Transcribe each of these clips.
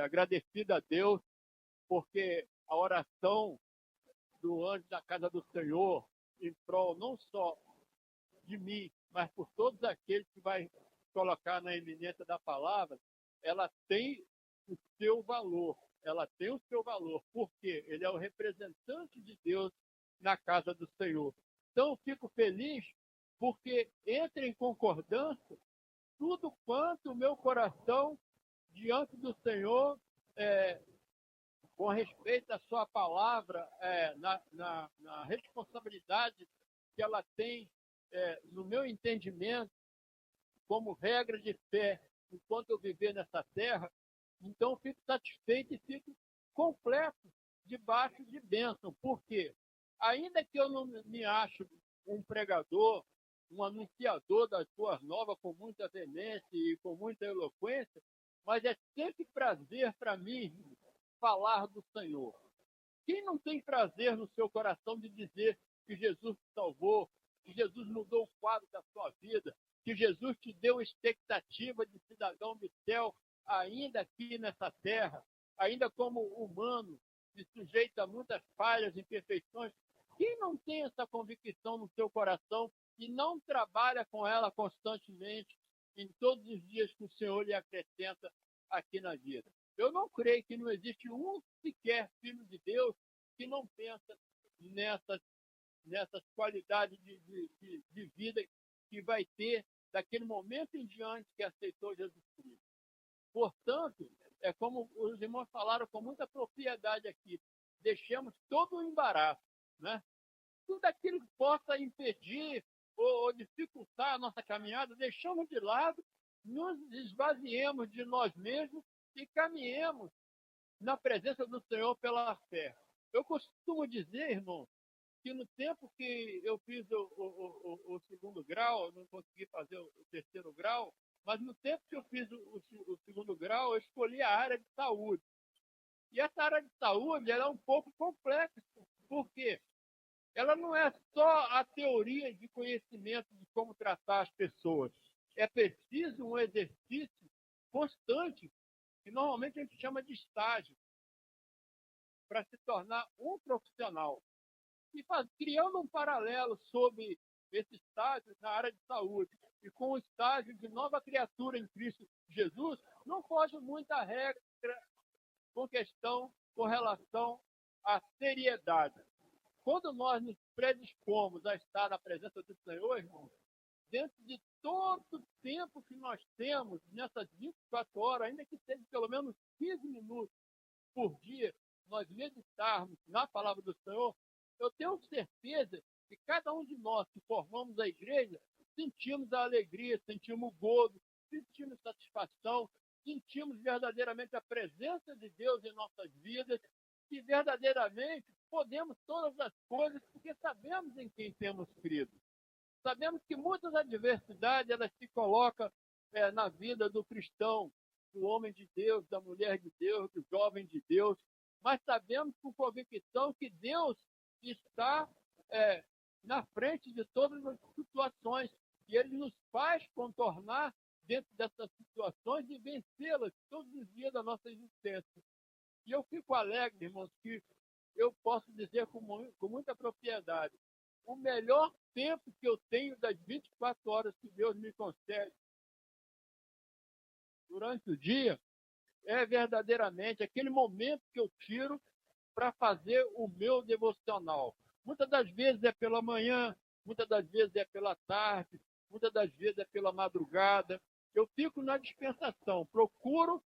agradecido a Deus, porque a oração do anjo da casa do Senhor, em prol não só de mim, mas por todos aqueles que vai colocar na eminência da palavra, ela tem o seu valor. Ela tem o seu valor, porque ele é o representante de Deus na casa do Senhor. Então, eu fico feliz porque entra em concordância tudo quanto o meu coração diante do Senhor, com respeito à sua palavra, na responsabilidade que ela tem, no meu entendimento, como regra de fé, enquanto eu viver nessa terra. Então, eu fico satisfeito e fico completo debaixo de bênção. Por quê? Ainda que eu não me ache um pregador, um anunciador das boas novas com muita veemência e com muita eloquência, mas é sempre prazer para mim falar do Senhor. Quem não tem prazer no seu coração de dizer que Jesus te salvou, que Jesus mudou o quadro da sua vida, que Jesus te deu expectativa de cidadão do céu, ainda aqui nessa terra, ainda como humano, se sujeita a muitas falhas e imperfeições? Quem não tem essa convicção no seu coração e não trabalha com ela constantemente em todos os dias que o Senhor lhe acrescenta aqui na vida? Eu não creio que não existe um sequer filho de Deus que não pensa nessas qualidades de vida que vai ter daquele momento em diante que aceitou Jesus Cristo. Portanto, é como os irmãos falaram com muita propriedade aqui, deixemos todo o embaraço, né? Tudo aquilo que possa impedir ou dificultar a nossa caminhada, deixamos de lado, nos esvaziemos de nós mesmos e caminhemos na presença do Senhor pela fé. Eu costumo dizer, irmão, que no tempo que eu fiz o segundo grau, eu não consegui fazer o terceiro grau, mas no tempo que eu fiz o segundo grau, eu escolhi a área de saúde. E essa área de saúde ela é um pouco complexa. Por quê? Ela não é só a teoria de conhecimento de como tratar as pessoas. É preciso um exercício constante, que normalmente a gente chama de estágio, para se tornar um profissional. E criando um paralelo sobre esse estágio na área de saúde e com o estágio de nova criatura em Cristo Jesus, não foge muita regra com relação à seriedade. Quando nós nos predispomos a estar na presença do Senhor, irmão, dentro de todo o tempo que nós temos, nessas 24 horas, ainda que seja pelo menos 15 minutos por dia, nós meditarmos na palavra do Senhor, eu tenho certeza que cada um de nós que formamos a igreja, sentimos a alegria, sentimos o gozo, sentimos satisfação, sentimos verdadeiramente a presença de Deus em nossas vidas e verdadeiramente podemos todas as coisas porque sabemos em quem temos crido. Sabemos que muitas adversidades elas se colocam na vida do cristão, do homem de Deus, da mulher de Deus, do jovem de Deus, mas sabemos com convicção que Deus está na frente de todas as situações e Ele nos faz contornar dentro dessas situações e vencê-las todos os dias da nossa existência. E eu fico alegre, irmãos, que eu posso dizer com muita propriedade, o melhor tempo que eu tenho das 24 horas que Deus me concede durante o dia é verdadeiramente aquele momento que eu tiro para fazer o meu devocional. Muitas das vezes é pela manhã, muitas das vezes é pela tarde, muitas das vezes é pela madrugada. Eu fico na dispensação, procuro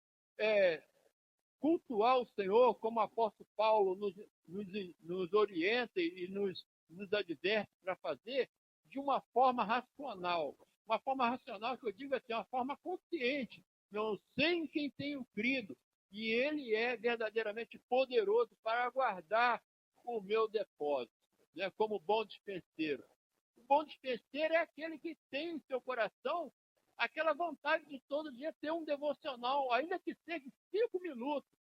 cultuar o Senhor, como o apóstolo Paulo nos orienta e nos adverte para fazer, de uma forma racional. Uma forma racional que eu digo assim, uma forma consciente. Eu sei em quem tenho crido, e Ele é verdadeiramente poderoso para guardar o meu depósito, né, como bom dispenseiro. O bom dispenseiro é aquele que tem em seu coração aquela vontade de todo dia ter um devocional, ainda que seja 5 minutos,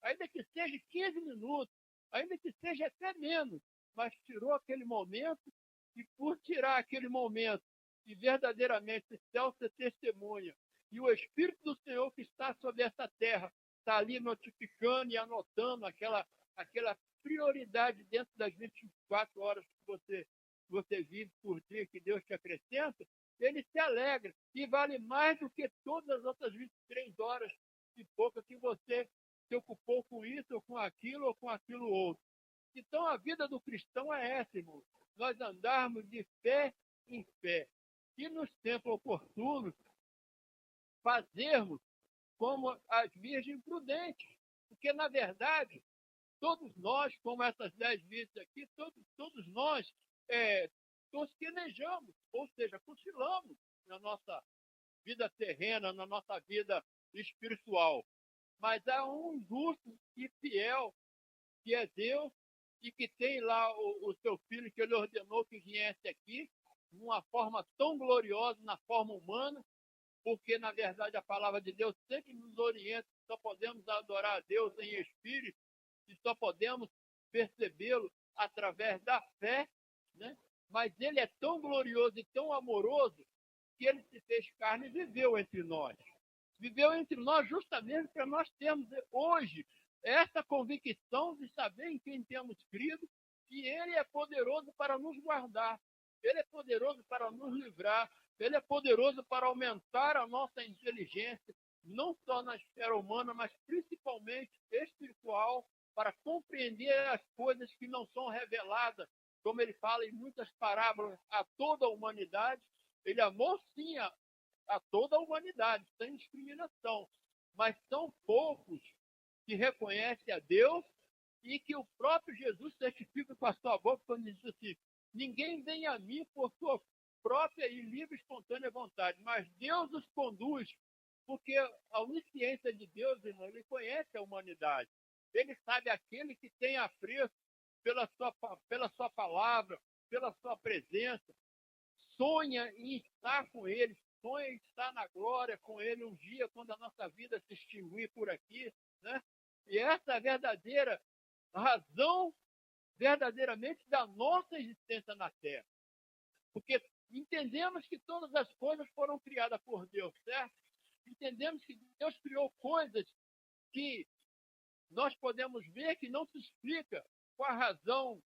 ainda que seja 15 minutos, ainda que seja até menos, mas tirou aquele momento e por tirar aquele momento e verdadeiramente o céu ser testemunha e o Espírito do Senhor que está sobre essa terra está ali notificando e anotando aquela prioridade dentro das 24 horas que você vive por dia, que Deus te acrescenta, ele se alegra e vale mais do que todas as outras 23 horas e pouca que você se ocupou com isso, ou com aquilo outro. Então, a vida do cristão é essa, irmão. Nós andarmos de fé em fé. E nos tempos oportunos, fazermos como as virgens prudentes. Porque, na verdade, todos nós, como essas 10 virgens aqui, todos nós tosquenejamos, ou seja, cochilamos na nossa vida terrena, na nossa vida espiritual. Mas há um justo e fiel, que é Deus, e que tem lá o seu filho, que ele ordenou que viesse aqui, de uma forma tão gloriosa, na forma humana, porque, na verdade, a palavra de Deus sempre nos orienta, só podemos adorar a Deus em espírito, e só podemos percebê-lo através da fé, né? Mas ele é tão glorioso e tão amoroso que ele se fez carne e viveu entre nós. Viveu entre nós justamente para nós termos hoje essa convicção de saber em quem temos crido, que ele é poderoso para nos guardar, ele é poderoso para nos livrar, ele é poderoso para aumentar a nossa inteligência, não só na esfera humana, mas principalmente espiritual, para compreender as coisas que não são reveladas, como ele fala em muitas parábolas, a toda a humanidade. Ele amou sim a toda a humanidade, sem discriminação, mas são poucos que reconhecem a Deus e que o próprio Jesus certifica com a sua boca quando diz assim: ninguém vem a mim por sua própria e livre e espontânea vontade, mas Deus os conduz, porque a onisciência de Deus, irmão, ele conhece a humanidade. Ele sabe aquele que tem apreço pela sua palavra, pela sua presença, sonha em estar com ele, sonha em estar na glória com ele um dia, quando a nossa vida se extinguir por aqui, né? E essa é a verdadeira razão, verdadeiramente, da nossa existência na Terra. Porque entendemos que todas as coisas foram criadas por Deus, certo? Entendemos que Deus criou coisas que nós podemos ver que não se explica com a razão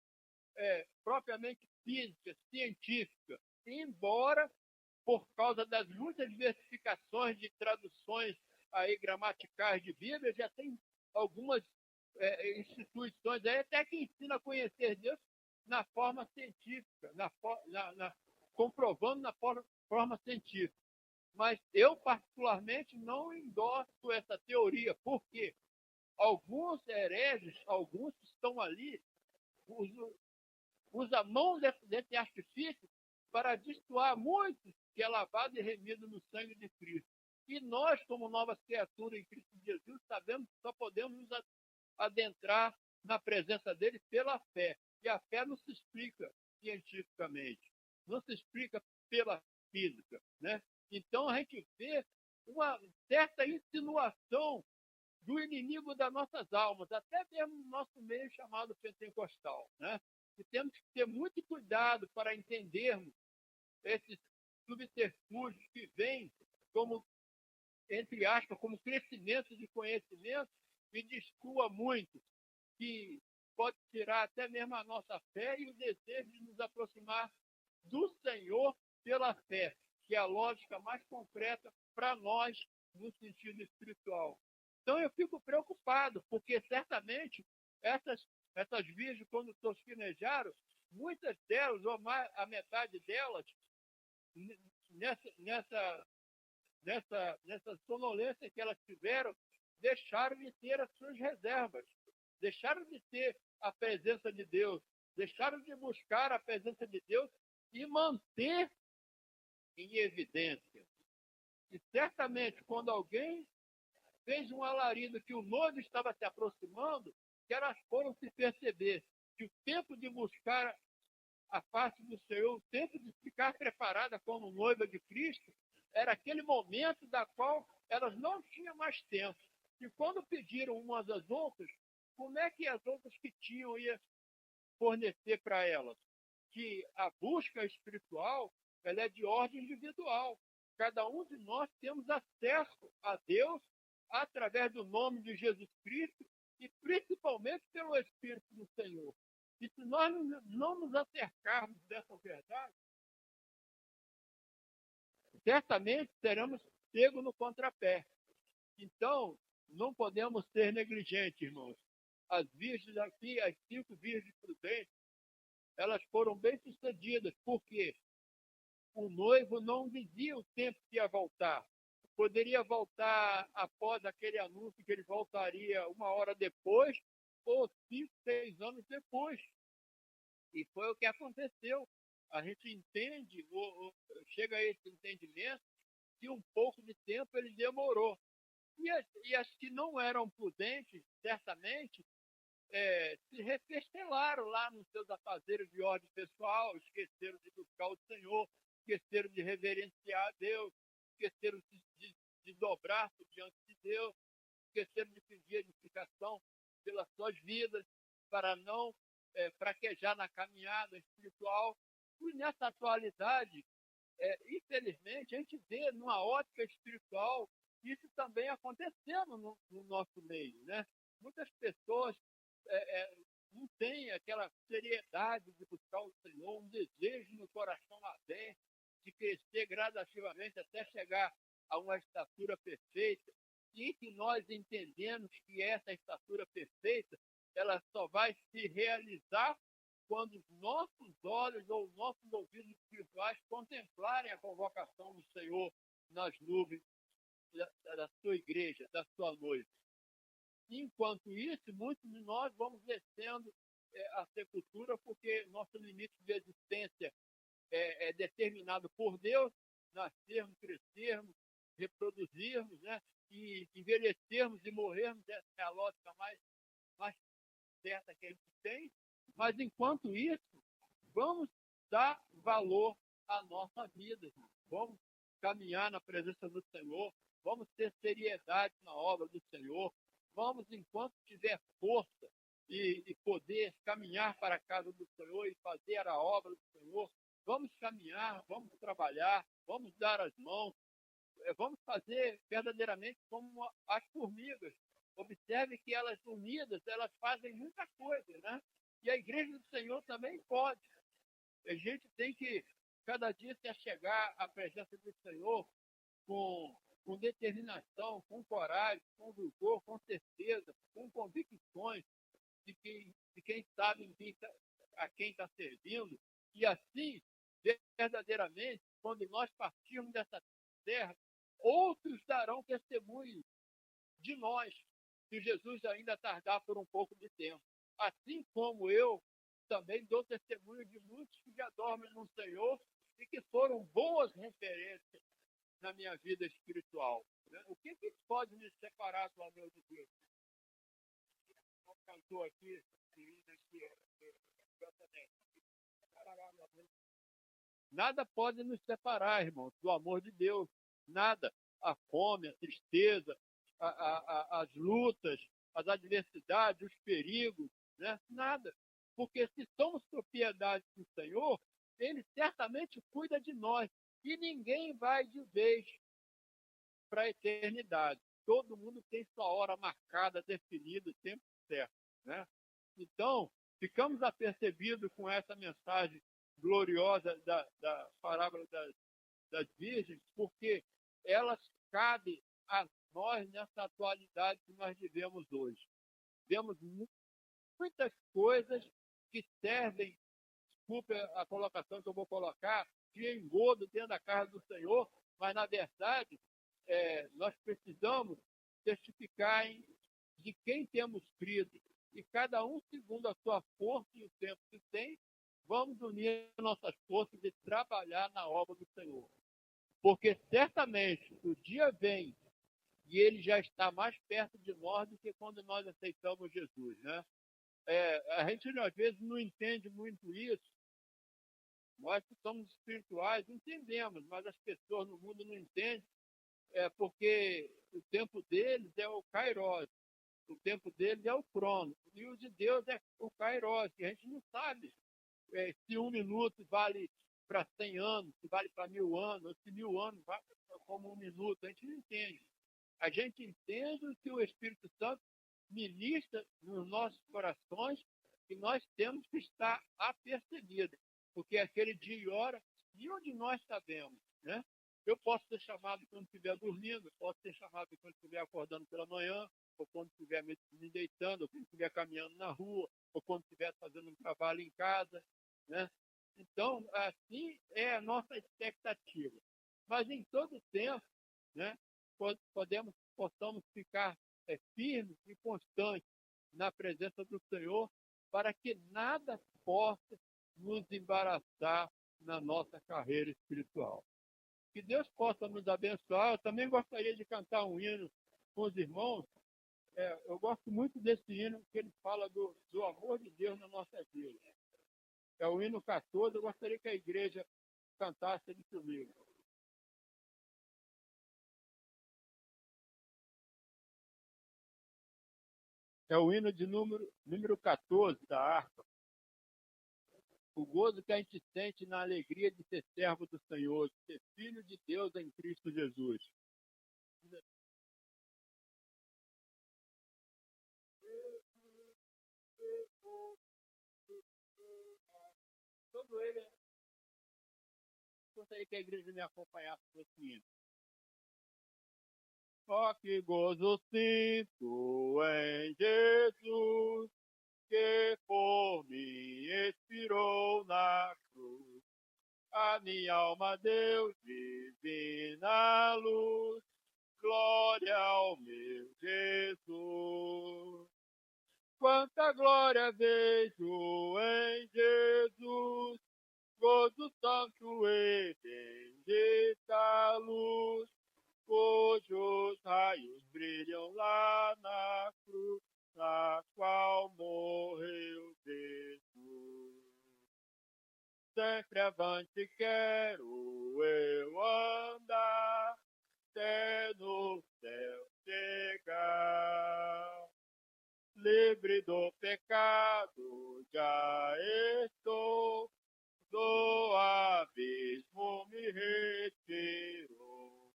propriamente física, científica, embora, por causa das muitas diversificações de traduções aí gramaticais de Bíblia, já tem algumas instituições aí até que ensinam a conhecer Deus na forma científica, comprovando na forma científica. Mas eu, particularmente, não endosso essa teoria, porque alguns hereges, alguns que estão ali, usa mão desse artifício para destoar muitos que é lavado e remido no sangue de Cristo. E nós, como novas criaturas em Cristo Jesus, sabemos que só podemos nos adentrar na presença dele pela fé. E a fé não se explica cientificamente, não se explica pela física, né? Então a gente vê uma certa insinuação do inimigo das nossas almas, até mesmo no nosso meio chamado pentecostal, né? E temos que ter muito cuidado para entendermos esses subterfúgios que vêm como, entre aspas, como crescimento de conhecimento e destrua muito, que pode tirar até mesmo a nossa fé e o desejo de nos aproximar do Senhor pela fé, que é a lógica mais concreta para nós no sentido espiritual. Então eu fico preocupado, porque certamente essas virgens, quando tosquinejaram, muitas delas, ou mais, a metade delas, nessa sonolência que elas tiveram, deixaram de ter as suas reservas, deixaram de ter a presença de Deus, deixaram de buscar a presença de Deus e manter em evidência. E certamente, quando alguém fez um alarido que o noivo estava se aproximando, que elas foram se perceber que o tempo de buscar a face do Senhor, o tempo de ficar preparada como noiva de Cristo, era aquele momento da qual elas não tinham mais tempo. E quando pediram umas às outras, como é que as outras que tinham ia fornecer para elas? Que a busca espiritual, ela é de ordem individual. Cada um de nós temos acesso a Deus através do nome de Jesus Cristo e principalmente pelo Espírito do Senhor. E se nós não nos acercarmos dessa verdade, certamente seremos pegos no contrapé. Então, não podemos ser negligentes, irmãos. As virgens aqui, as 5 virgens prudentes, elas foram bem-sucedidas, porque o noivo não dizia o tempo que ia voltar. Poderia voltar após aquele anúncio que ele voltaria 1 hora depois, ou 5, 6 anos depois. E foi o que aconteceu. A gente entende, chega a esse entendimento, que um pouco de tempo ele demorou. E as que não eram prudentes, certamente, se refestelaram lá nos seus afazeres de ordem pessoal, esqueceram de buscar o Senhor, esqueceram de reverenciar a Deus, esqueceram de dobrar-se diante de Deus, esqueceram de pedir edificação pelas suas vidas, para não fraquejar na caminhada espiritual. E nessa atualidade, infelizmente, a gente vê numa ótica espiritual isso também acontecendo no nosso meio, né? Muitas pessoas não têm aquela seriedade de buscar o Senhor, um desejo no coração aberto, de crescer gradativamente até chegar a uma estatura perfeita, e que nós entendemos que essa estatura perfeita ela só vai se realizar quando os nossos olhos ou nossos ouvidos espirituais contemplarem a convocação do Senhor nas nuvens da sua igreja, da sua noiva. Enquanto isso, muitos de nós vamos descendo a sepultura porque nosso limite de existência é determinado por Deus, nascermos, crescermos, reproduzirmos, né? E envelhecermos e morrermos, essa é a lógica mais certa que a gente tem. Mas, enquanto isso, vamos dar valor à nossa vida. Vamos caminhar na presença do Senhor, vamos ter seriedade na obra do Senhor, vamos, enquanto tiver força e poder caminhar para a casa do Senhor e fazer a obra do Senhor, vamos caminhar, vamos trabalhar, vamos dar as mãos, vamos fazer verdadeiramente como as formigas. Observe que elas unidas, elas fazem muita coisa, né? E a igreja do Senhor também pode. A gente tem que, cada dia, se achegar à presença do Senhor com determinação, com coragem, com vigor, com certeza, com convicções de quem sabe a quem está servindo. E assim, verdadeiramente, quando nós partirmos dessa terra, outros darão testemunho de nós, se Jesus ainda tardar por um pouco de tempo. Assim como eu também dou testemunho de muitos que já dormem no Senhor e que foram boas referências na minha vida espiritual. O que pode me separar do amor de Deus? O cantor aqui, nada pode nos separar, irmãos, do amor de Deus. Nada. A fome, a tristeza, as lutas, as adversidades, os perigos, né? Nada. Porque se somos propriedade do Senhor, Ele certamente cuida de nós. E ninguém vai de vez para a eternidade. Todo mundo tem sua hora marcada, definida, o tempo certo, né? Então, ficamos apercebidos com essa mensagem gloriosa da parábola das virgens, porque elas cabem a nós nessa atualidade que nós vivemos hoje. Vemos muitas coisas que servem, desculpe a colocação que eu vou colocar, de engodo dentro da casa do Senhor, mas, na verdade, nós precisamos testificar de quem temos crido. E cada um, segundo a sua força e o tempo que tem, vamos unir nossas forças e trabalhar na obra do Senhor. Porque certamente o dia vem e ele já está mais perto de nós do que quando nós aceitamos Jesus, né? A gente, às vezes, não entende muito isso. Nós que somos espirituais entendemos, mas as pessoas no mundo não entendem, porque o tempo deles é o Kairos, o tempo deles é o Cronos, e o de Deus é o Kairos, que a gente não sabe se 1 minuto vale para 100 anos, se vale para 1000 anos, ou se 1000 anos vale como 1 minuto, a gente não entende. a gente entende o que o Espírito Santo ministra nos nossos corações e nós temos que estar apercebidos, porque aquele dia e hora, nenhum de nós sabemos, né? Eu posso ser chamado quando estiver dormindo, posso ser chamado quando estiver acordando pela manhã, ou quando estiver me deitando, ou quando estiver caminhando na rua, ou quando estiver fazendo um trabalho em casa, né? Então, assim é a nossa expectativa. Mas em todo tempo, né, possamos ficar firmes e constantes na presença do Senhor, para que nada possa nos embaraçar na nossa carreira espiritual. Que Deus possa nos abençoar. Eu também gostaria de cantar um hino com os irmãos. Eu gosto muito desse hino, que ele fala do amor de Deus na nossa vida. É o hino 14, eu gostaria que a igreja cantasse ele comigo. É o hino de número 14 da harpa. O gozo que a gente sente na alegria de ser servo do Senhor, de ser filho de Deus em Cristo Jesus. Todo ele, gostaria que a igreja me acompanhasse nesse hino. Ó, que gozo sinto em Jesus, que por mim expirou na cruz. A minha alma Deus divina luz, glória ao meu Jesus. Quanta glória vejo em Jesus, gozo santo e bendita luz, cujos raios brilham lá na cruz, na qual morreu Jesus. Sempre avante quero eu andar, até no céu chegar. Livre do pecado já estou, do abismo me retirou.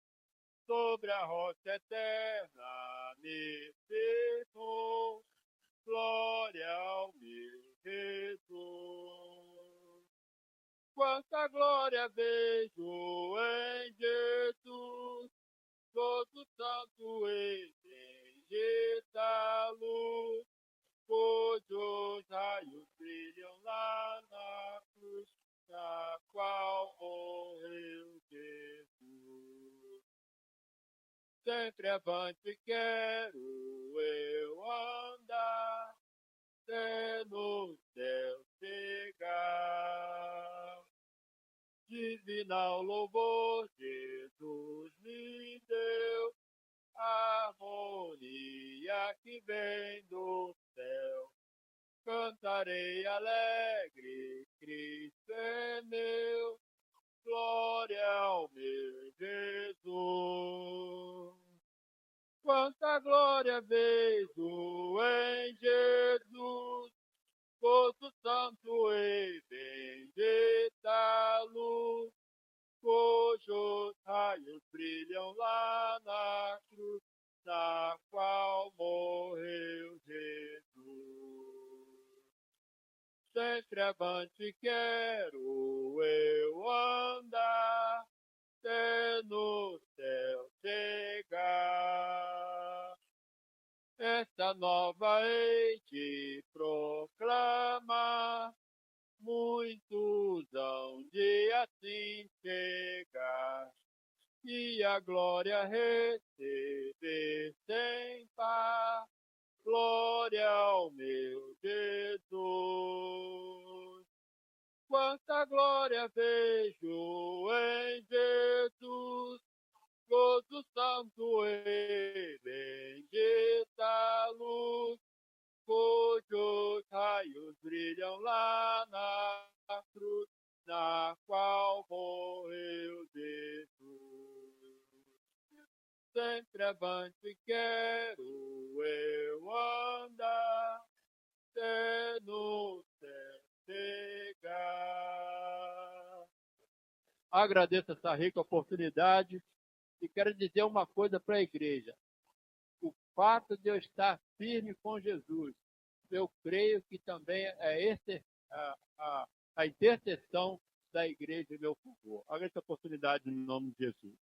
Sobre a rocha eterna me firmou, glória ao meu Jesus. Quanta glória vejo em Jesus, todo santo e bendita luz, cujos raios brilham lá na cruz, na qual morreu Jesus. Sempre avante quero eu andar, até no céu chegar. Divinal louvor Jesus me deu, harmonia que vem do céu. Cantarei alegre, Cristo é meu, glória ao meu Jesus. Quanta glória vejo em Jesus, gozo santo e bendita luz, cujos raios brilham lá na cruz, na qual morreu Jesus. Sempre avante quero eu andar, até no céu chegar. Esta nova hei de proclamar, muitos hão de assim chegar, e a glória receber sem par, glória ao meu Jesus. Quanta glória vejo em Jesus, gozo santo e bendita luz, cujos raios brilham lá na cruz, na qual morreu Jesus. Sempre avante quero eu andar, até no céu chegar. Agradeço essa rica oportunidade e quero dizer uma coisa para a igreja. fato de eu estar firme com Jesus, eu creio que também a intercessão da igreja em meu favor. Olha essa oportunidade no nome de Jesus.